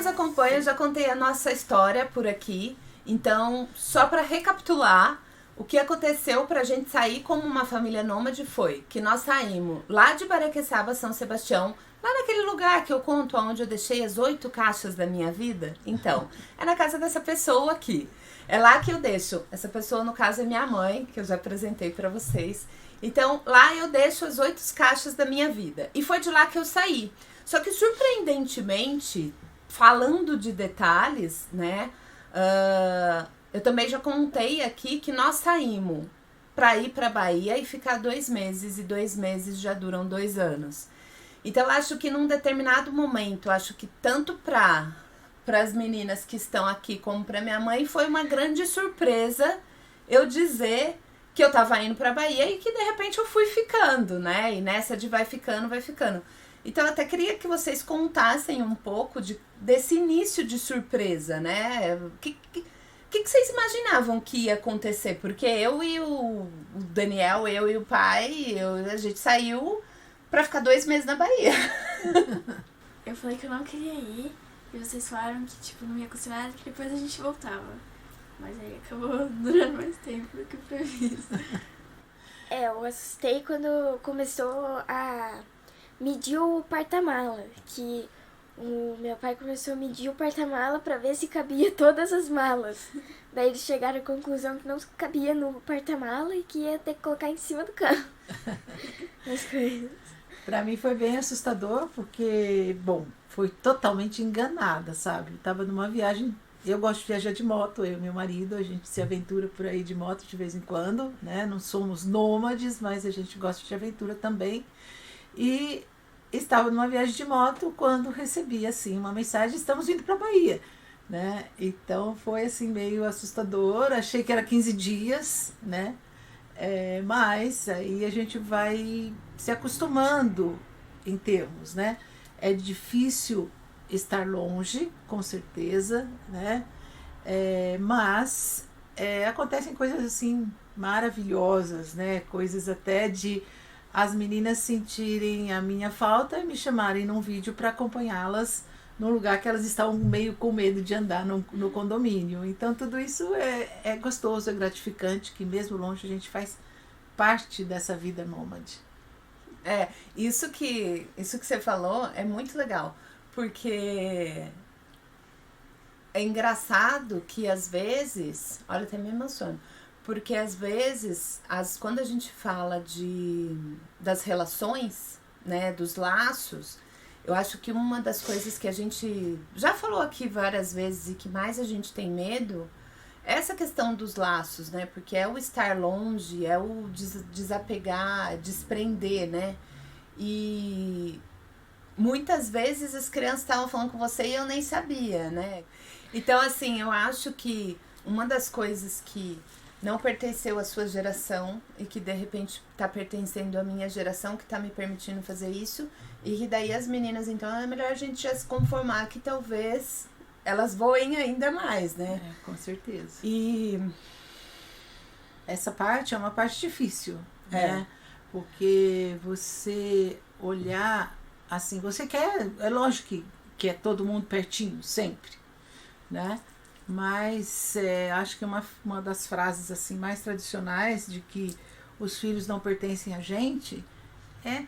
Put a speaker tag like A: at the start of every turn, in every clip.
A: nos acompanha, eu já contei a nossa história por aqui. Então, só para recapitular, o que aconteceu pra gente sair como uma família nômade foi que nós saímos lá de Baraqueçaba, São Sebastião, lá naquele lugar que eu conto onde eu deixei as 8 caixas da minha vida. Então, é na casa dessa pessoa aqui. É lá que eu deixo. Essa pessoa, no caso, é minha mãe, que eu já apresentei pra vocês. Então, lá eu deixo as 8 caixas da minha vida. E foi de lá que eu saí. Só que, surpreendentemente, falando de detalhes, né? Eu também já contei aqui que nós saímos pra ir pra Bahia e ficar 2 meses. E 2 meses já duram 2 anos. Então, eu acho que num determinado momento, acho que tanto para as meninas que estão aqui como para minha mãe, foi uma grande surpresa eu dizer que eu tava indo pra Bahia e que de repente eu fui ficando, né? E nessa de vai ficando, vai ficando. Então, eu até queria que vocês contassem um pouco desse início de surpresa, né? O que vocês imaginavam que ia acontecer? Porque eu e o Daniel, eu e o pai, a gente saiu pra ficar 2 meses na Bahia.
B: Eu falei que eu não queria ir, e vocês falaram que, tipo, não ia acontecer que depois a gente voltava. Mas aí acabou durando mais tempo do que previsto.
C: Eu assustei quando começou a medir o porta-mala, que o meu pai começou a medir o porta-mala pra ver se cabia todas as malas. Daí eles chegaram à conclusão que não cabia no porta-mala e que ia ter que colocar em cima do carro as coisas.
D: Pra mim foi bem assustador, porque, bom, foi totalmente enganada, sabe? Tava numa viagem, eu gosto de viajar de moto, eu e meu marido, a gente se aventura por aí de moto de vez em quando, né? Não somos nômades, mas a gente gosta de aventura também. E estava numa viagem de moto quando recebi, assim, uma mensagem, estamos indo pra Bahia, né? Então foi, assim, meio assustador, achei que era 15 dias, né? Mas aí a gente vai se acostumando em termos, né? É difícil estar longe, com certeza, né? Mas acontecem coisas assim maravilhosas, né? Coisas até de as meninas sentirem a minha falta e me chamarem num vídeo para acompanhá-las num lugar que elas estavam meio com medo de andar no condomínio. Então tudo isso é gostoso, é gratificante, que mesmo longe a gente faz parte dessa vida nômade.
A: Isso que você falou é muito legal, porque é engraçado que às vezes, olha, até me emociono, porque às vezes, quando a gente fala das relações, né, dos laços, eu acho que uma das coisas que a gente já falou aqui várias vezes e que mais a gente tem medo é essa questão dos laços, né? Porque é o estar longe, é o desapegar, desprender, né? E muitas vezes as crianças estavam falando com você e eu nem sabia, né? Então, assim, eu acho que uma das coisas que não pertenceu à sua geração e que de repente está pertencendo à minha geração, que está me permitindo fazer isso, e que daí as meninas, então, é melhor a gente já se conformar que talvez elas voem ainda mais, né?
D: Com certeza.
A: E
D: essa parte é uma parte difícil, né? Porque você olhar assim, você quer, é lógico que é todo mundo pertinho, sempre, né? Mas acho que uma das frases assim mais tradicionais de que os filhos não pertencem a gente é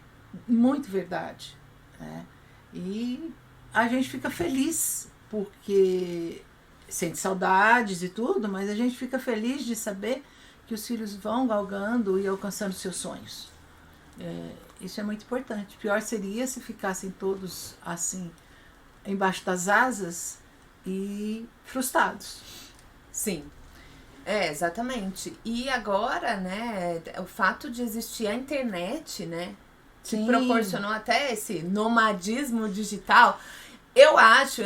D: muito verdade, né? E a gente fica feliz porque sente saudades e tudo, mas a gente fica feliz de saber que os filhos vão galgando e alcançando seus sonhos. Isso é muito importante. Pior seria se ficassem todos assim embaixo das asas e frustrados.
A: Sim, exatamente. E agora, né, o fato de existir a internet, né, que proporcionou até esse nomadismo digital, eu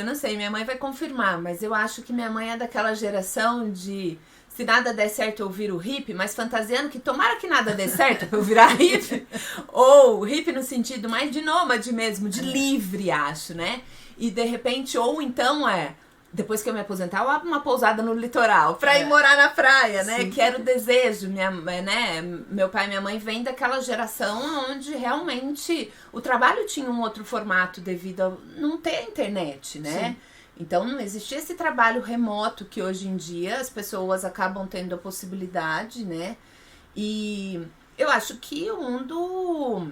A: não sei, minha mãe vai confirmar, mas eu acho que minha mãe é daquela geração de se nada der certo eu viro hippie, mas fantasiando que tomara que nada dê certo pra eu virar hippie, ou hippie no sentido mais de nômade mesmo, de livre, acho, né? E de repente, ou então depois que eu me aposentar, eu abro uma pousada no litoral pra ir morar na praia, né? Que era o desejo. Meu pai e minha mãe vêm daquela geração onde realmente o trabalho tinha um outro formato devido a não ter internet, né?
D: Sim.
A: Então não existia esse trabalho remoto que hoje em dia as pessoas acabam tendo a possibilidade, né? E eu acho que o mundo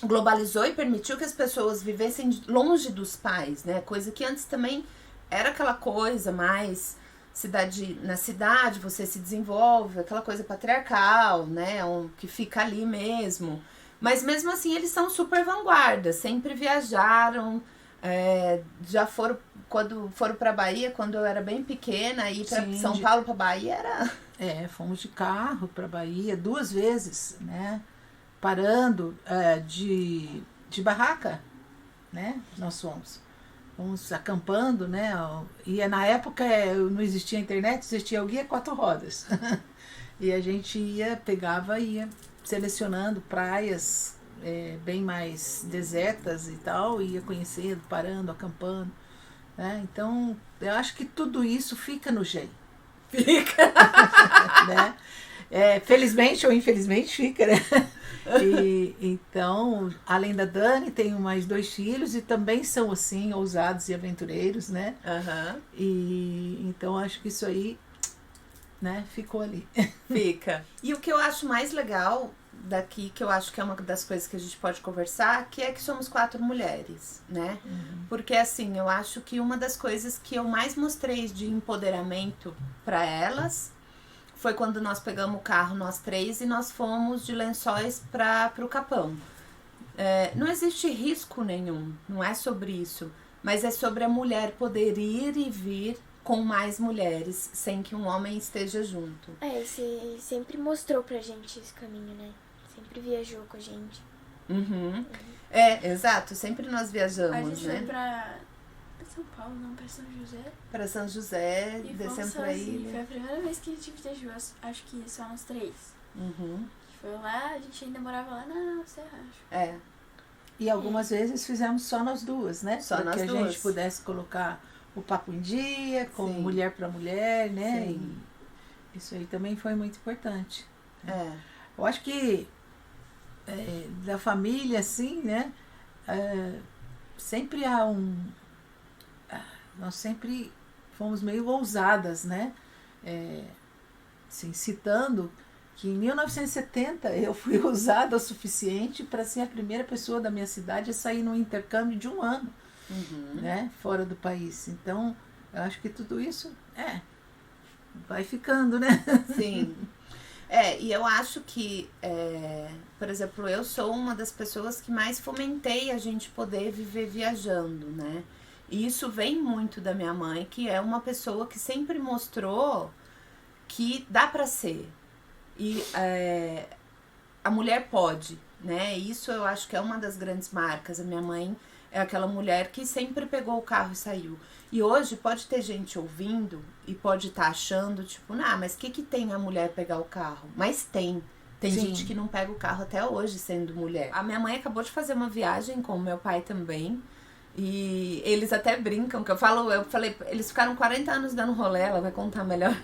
A: globalizou e permitiu que as pessoas vivessem longe dos pais, né? Coisa que antes também era aquela coisa mais na cidade você se desenvolve, aquela coisa patriarcal, né? Que fica ali mesmo. Mas mesmo assim eles são super vanguarda, sempre viajaram, já foram, quando foram pra Bahia, quando eu era bem pequena, ir pra São Paulo pra Bahia era...
D: Fomos de carro pra Bahia 2 vezes, né? Parando de barraca, né? Nós fomos acampando, né? E na época não existia internet, existia o guia 4 rodas. E a gente ia selecionando praias bem mais desertas e tal, ia conhecendo, parando, acampando, né? Então, eu acho que tudo isso fica no jeito.
A: Fica!
D: Né? Felizmente ou infelizmente fica, né? E, então, além da Dani, tenho mais 2 filhos e também são assim, ousados e aventureiros, né?
A: Uhum.
D: E então acho que isso aí, né, ficou ali.
A: Fica. E o que eu acho mais legal daqui, que eu acho que é uma das coisas que a gente pode conversar, que é que somos 4 mulheres, né?
D: Uhum.
A: Porque assim, eu acho que uma das coisas que eu mais mostrei de empoderamento para elas foi quando nós pegamos o carro, nós 3, e nós fomos de Lençóis para o Capão. Não existe risco nenhum, não é sobre isso, mas é sobre a mulher poder ir e vir com mais mulheres, sem que um homem esteja junto.
C: Você sempre mostrou pra gente esse caminho, né? Sempre viajou com a gente.
A: Uhum. Exato, sempre nós viajamos,
B: A gente
A: né?
B: foi pra São Paulo, não, pra São José.
A: Pra São José,
B: E
A: descemos
B: fomos
A: pra
B: sozinhos.
A: ilha.
B: Foi a primeira vez que a gente viajou, acho que só nós 3.
A: Uhum.
B: Foi lá, a gente ainda morava lá na Serra, acho.
D: E algumas vezes fizemos só nós 2, né?
A: Só
D: para
A: nós
D: que a
A: 2.
D: gente pudesse colocar o papo em dia, como
A: Sim.
D: mulher para mulher, né?
A: Sim.
D: E isso aí também foi muito importante.
A: É.
D: Eu acho que da família, assim, né? Sempre há nós sempre fomos meio ousadas, né? Assim, citando que em 1970 eu fui ousada o suficiente para ser a primeira pessoa da minha cidade a sair num intercâmbio de 1 ano, né? Fora do país. Então, eu acho que tudo isso vai ficando, né?
A: Sim. E eu acho que, por exemplo, eu sou uma das pessoas que mais fomentei a gente poder viver viajando, né? E isso vem muito da minha mãe, que é uma pessoa que sempre mostrou que dá pra ser. E a mulher pode, né? Isso eu acho que é uma das grandes marcas. A minha mãe é aquela mulher que sempre pegou o carro e saiu. E hoje pode ter gente ouvindo e pode estar achando, tipo, mas o que tem a mulher pegar o carro? Mas tem. Tem
D: Sim.
A: gente que não pega o carro até hoje sendo mulher. A minha mãe acabou de fazer uma viagem com o meu pai também. E eles até brincam, que eu falei, eles ficaram 40 anos dando rolê, ela vai contar melhor.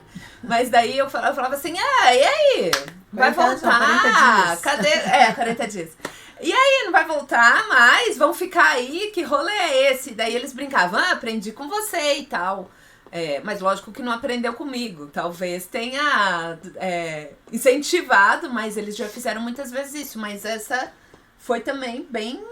A: Mas daí eu falava assim, e aí? Vai
D: 40 anos,
A: voltar?
D: 40 dias.
A: Cadê? 40 dias. E aí, não vai voltar mais? Vão ficar aí? Que rolê é esse? Daí eles brincavam, aprendi com você e tal. Mas lógico que não aprendeu comigo. Talvez tenha incentivado, mas eles já fizeram muitas vezes isso. Mas essa foi também bem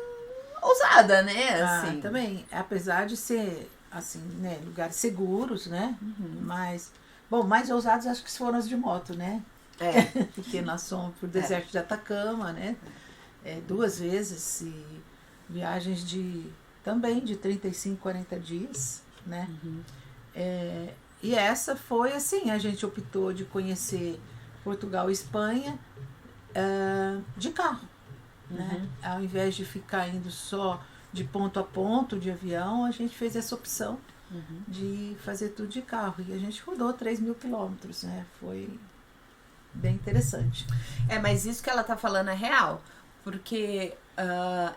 A: ousada, né? Assim.
D: Também, apesar de ser, assim, né, lugares seguros, né? Mas, bom, mais ousados acho que foram as de moto, né? Porque nós fomos pro deserto de Atacama, né? 2 vezes, e viagens também de 35, 40 dias, né? E essa foi assim, a gente optou de conhecer Portugal e Espanha de carro. Né? Ao invés de ficar indo só de ponto a ponto de avião, a gente fez essa opção de fazer tudo de carro. E a gente rodou 3.000 quilômetros, né? Foi bem interessante.
A: Mas isso que ela tá falando é real. Porque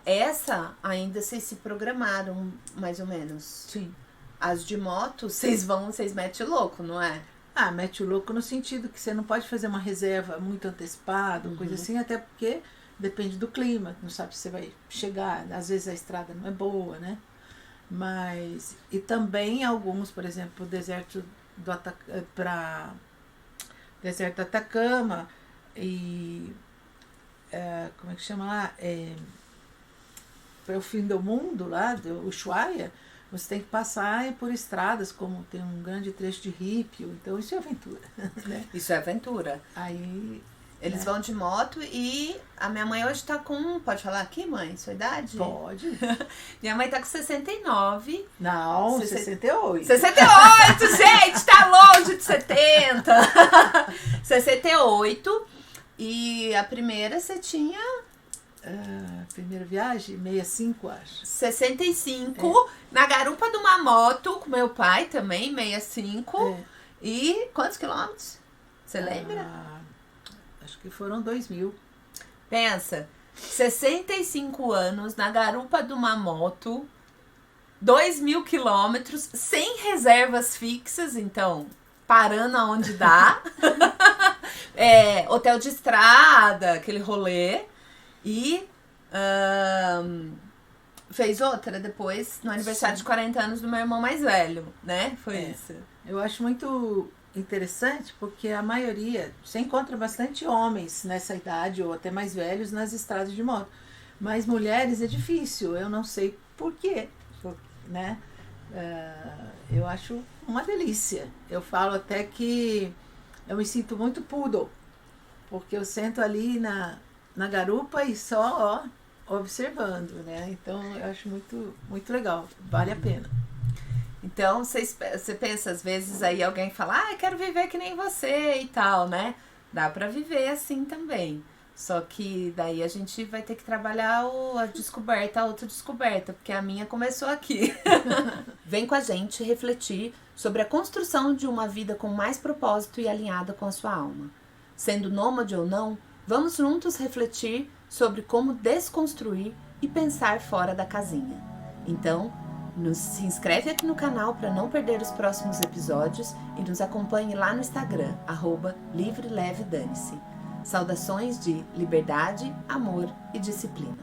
A: essa ainda vocês se programaram, mais ou menos.
D: Sim.
A: As de moto, vocês metem louco, não é?
D: Mete o louco no sentido que você não pode fazer uma reserva muito antecipada, coisa assim, até porque depende do clima, não sabe se você vai chegar, às vezes a estrada não é boa, né? E também alguns, por exemplo, para deserto do Atacama e como é que chama lá? Para o fim do mundo, lá, do Ushuaia, você tem que passar por estradas, como tem um grande trecho de rípio, então isso é aventura. Né?
A: Isso é aventura.
D: Aí
A: eles vão de moto e a minha mãe hoje tá com... Pode falar aqui, mãe? Sua idade?
D: Pode.
A: Minha mãe tá com 69.
D: Não, 68.
A: 68, gente! Tá longe de 70. 68. E a primeira você tinha...
D: primeira viagem, 65, acho.
A: 65. Na garupa de uma moto, com meu pai também, 65. E quantos quilômetros? Você lembra?
D: Acho que foram 2.000.
A: Pensa, 65 anos na garupa de uma moto, 2.000 quilômetros, sem reservas fixas, então, parando aonde dá. Hotel de estrada, aquele rolê. E fez outra depois, no aniversário de 40 anos do meu irmão mais velho, né? Foi isso.
D: Eu acho muito interessante porque a maioria, você encontra bastante homens nessa idade ou até mais velhos nas estradas de moto, mas mulheres é difícil, eu não sei por quê, né? Eu acho uma delícia, eu falo até que eu me sinto muito poodle, porque eu sento ali na garupa e só observando, né? Então eu acho muito, muito legal, vale a pena.
A: Então, você pensa, às vezes, aí alguém fala, quero viver que nem você e tal, né? Dá pra viver assim também. Só que daí a gente vai ter que trabalhar a descoberta, a autodescoberta, porque a minha começou aqui. Vem com a gente refletir sobre a construção de uma vida com mais propósito e alinhada com a sua alma. Sendo nômade ou não, vamos juntos refletir sobre como desconstruir e pensar fora da casinha. Então, se inscreve aqui no canal para não perder os próximos episódios e nos acompanhe lá no Instagram, @LivreLeveDane-se. Saudações de liberdade, amor e disciplina.